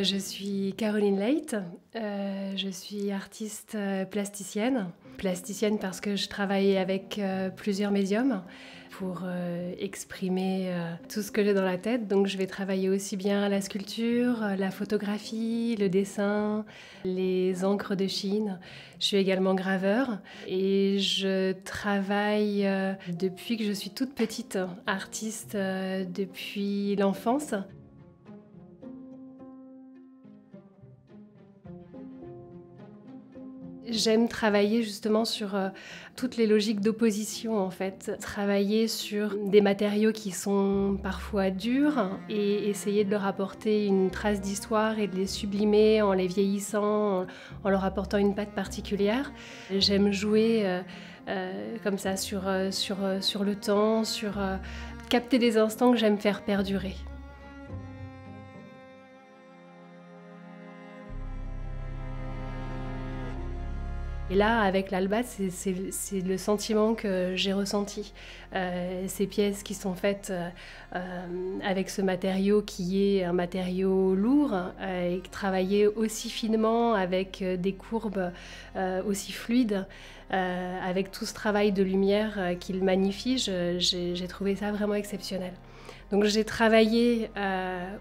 Je suis Caroline Leight, je suis artiste plasticienne. Plasticienne parce que je travaille avec plusieurs médiums pour exprimer tout ce que j'ai dans la tête. Donc je vais travailler aussi bien la sculpture, la photographie, le dessin, les encres de Chine. Je suis également graveur et je travaille depuis que je suis toute petite, artiste depuis l'enfance. J'aime travailler justement sur toutes les logiques d'opposition en fait. Travailler sur des matériaux qui sont parfois durs et essayer de leur apporter une trace d'histoire et de les sublimer en les vieillissant, en leur apportant une patte particulière. J'aime jouer comme ça sur le temps, sur capter des instants que j'aime faire perdurer. Et là, avec l'Albat, c'est le sentiment que j'ai ressenti. Ces pièces qui sont faites avec ce matériau qui est un matériau lourd et travaillé aussi finement avec des courbes aussi fluides, avec tout ce travail de lumière qui le magnifie, j'ai trouvé ça vraiment exceptionnel. Donc j'ai travaillé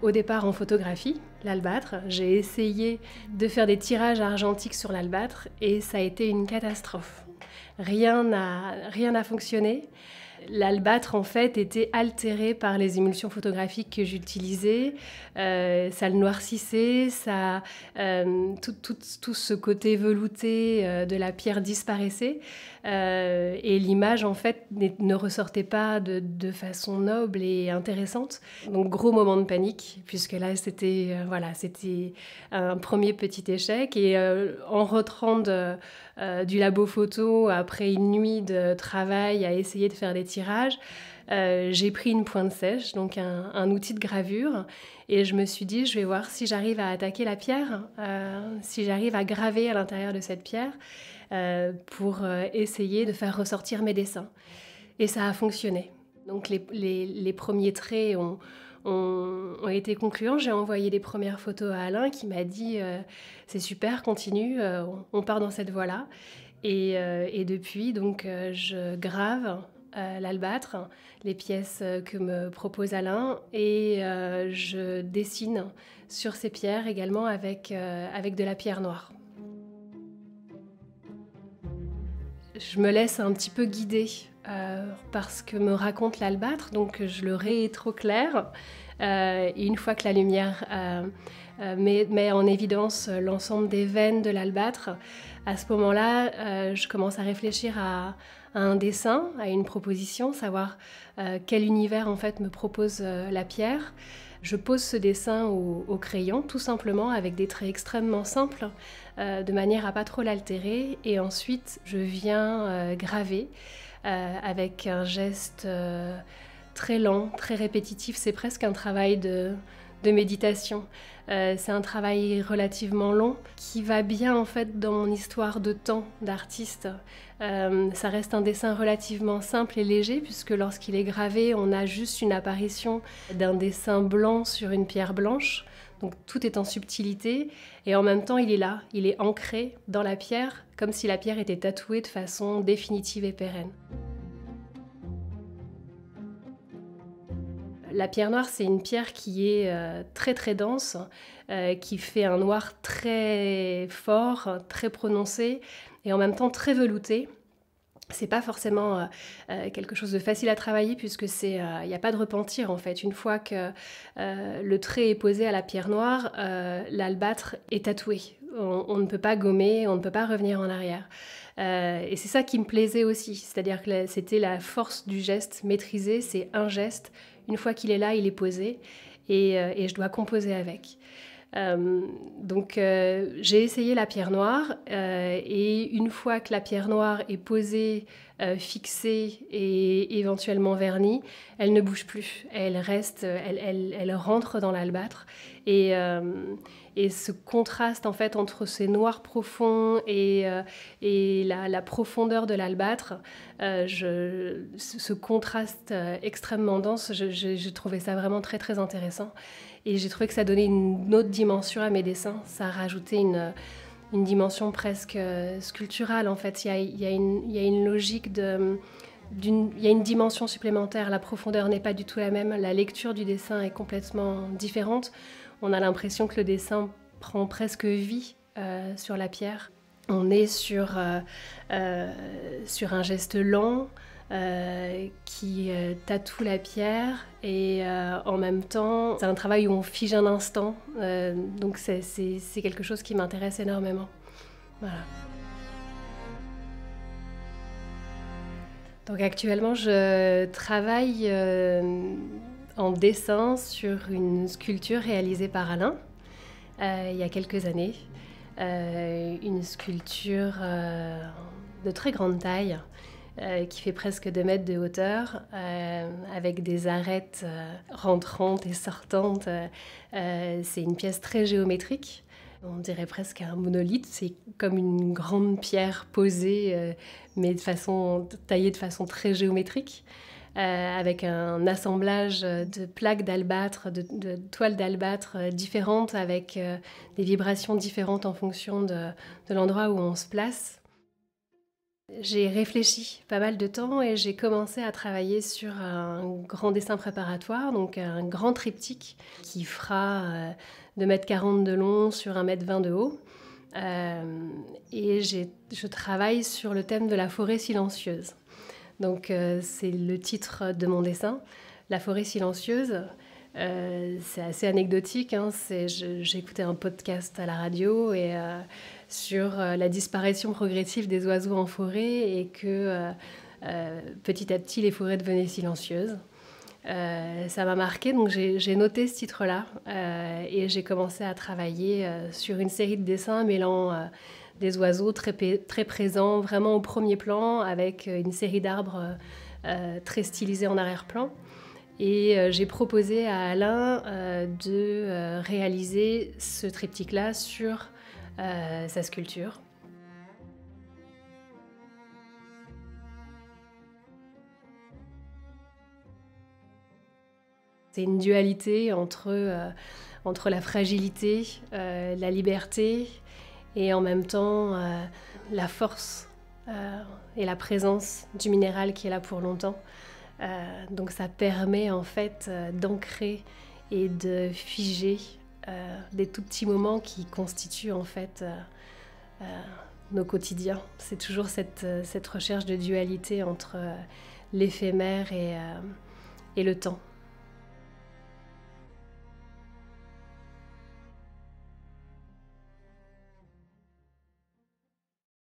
au départ en photographie, l'albâtre. J'ai essayé de faire des tirages argentiques sur l'albâtre et ça a été une catastrophe. Rien n'a fonctionné. L'albâtre, en fait, était altéré par les émulsions photographiques que j'utilisais. Ça le noircissait, tout ce côté velouté de la pierre disparaissait. Et l'image, en fait, ne ressortait pas de façon noble et intéressante. Donc, gros moment de panique, puisque là, c'était un premier petit échec. Et en rentrant du labo photo, après une nuit de travail à essayer de faire des tirages, j'ai pris une pointe sèche, donc un outil de gravure, et je me suis dit, je vais voir si j'arrive à attaquer la pierre, si j'arrive à graver à l'intérieur de cette pierre pour essayer de faire ressortir mes dessins. Et ça a fonctionné. Donc les premiers traits ont été concluants. J'ai envoyé les premières photos à Alain qui m'a dit c'est super, continue, on part dans cette voie-là. Et depuis, donc, je grave l'albâtre, les pièces que me propose Alain, et je dessine sur ces pierres également avec de la pierre noire. Je me laisse un petit peu guider par ce que me raconte l'albâtre, donc je le rétro-claire. Et une fois que la lumière met en évidence l'ensemble des veines de l'albâtre, à ce moment-là, je commence à réfléchir à un dessin, à une proposition, savoir quel univers en fait me propose la pierre. Je pose ce dessin au crayon, tout simplement, avec des traits extrêmement simples, de manière à pas trop l'altérer. Et ensuite, je viens graver avec un geste très lent, très répétitif. C'est presque un travail de méditation. C'est un travail relativement long qui va bien en fait dans mon histoire de temps d'artiste. Ça reste un dessin relativement simple et léger puisque lorsqu'il est gravé, on a juste une apparition d'un dessin blanc sur une pierre blanche. Donc tout est en subtilité et en même temps il est là, il est ancré dans la pierre comme si la pierre était tatouée de façon définitive et pérenne. La pierre noire, c'est une pierre qui est très très dense, qui fait un noir très fort, très prononcé et en même temps très velouté. C'est pas forcément quelque chose de facile à travailler puisque il n'y a pas de repentir en fait. Une fois que le trait est posé à la pierre noire, l'albâtre est tatoué. On ne peut pas gommer, on ne peut pas revenir en arrière. Et c'est ça qui me plaisait aussi, c'est-à-dire que c'était la force du geste maîtrisé, c'est un geste, une fois qu'il est là, il est posé, et je dois composer avec. Donc j'ai essayé la pierre noire et une fois que la pierre noire est posée fixée et éventuellement vernie, elle ne bouge plus. Elle reste, elle rentre dans l'albâtre. Et ce contraste en fait entre ces noirs profonds et la profondeur de l'albâtre, ce contraste extrêmement dense, j'ai trouvé ça vraiment très très intéressant. Et j'ai trouvé que ça donnait une autre dimension à mes dessins. Ça rajoutait une dimension presque sculpturale en fait. Il y a une logique il y a une dimension supplémentaire. La profondeur n'est pas du tout la même. La lecture du dessin est complètement différente. On a l'impression que le dessin prend presque vie sur la pierre. On est sur un geste lent qui tatoue la pierre et en même temps, c'est un travail où on fige un instant. Donc c'est quelque chose qui m'intéresse énormément. Voilà. Donc actuellement, je travaille en dessin sur une sculpture réalisée par Alain il y a quelques années. Une sculpture de très grande taille qui fait presque 2 mètres de hauteur avec des arêtes rentrantes et sortantes. C'est une pièce très géométrique. On dirait presque un monolithe, c'est comme une grande pierre posée, mais taillée de façon très géométrique, avec un assemblage de plaques d'albâtre, de toiles d'albâtre différentes, avec des vibrations différentes en fonction de l'endroit où on se place. J'ai réfléchi pas mal de temps et j'ai commencé à travailler sur un grand dessin préparatoire, donc un grand triptyque qui fera 2,40 m de long sur 1,20 m de haut. Et je travaille sur le thème de la forêt silencieuse. Donc c'est le titre de mon dessin, La forêt silencieuse. C'est assez anecdotique, hein. J'ai écouté un podcast à la radio et sur la disparition progressive des oiseaux en forêt et que petit à petit les forêts devenaient silencieuses. Ça m'a marqué, donc j'ai noté ce titre-là et j'ai commencé à travailler sur une série de dessins mêlant des oiseaux très présents, vraiment au premier plan, avec une série d'arbres très stylisés en arrière-plan. Et j'ai proposé à Alain de réaliser ce triptyque-là sur sa sculpture. C'est une dualité entre la fragilité, la liberté et en même temps la force et la présence du minéral qui est là pour longtemps. Donc ça permet en fait d'ancrer et de figer des tout petits moments qui constituent en fait nos quotidiens. C'est toujours cette recherche de dualité entre l'éphémère et le temps.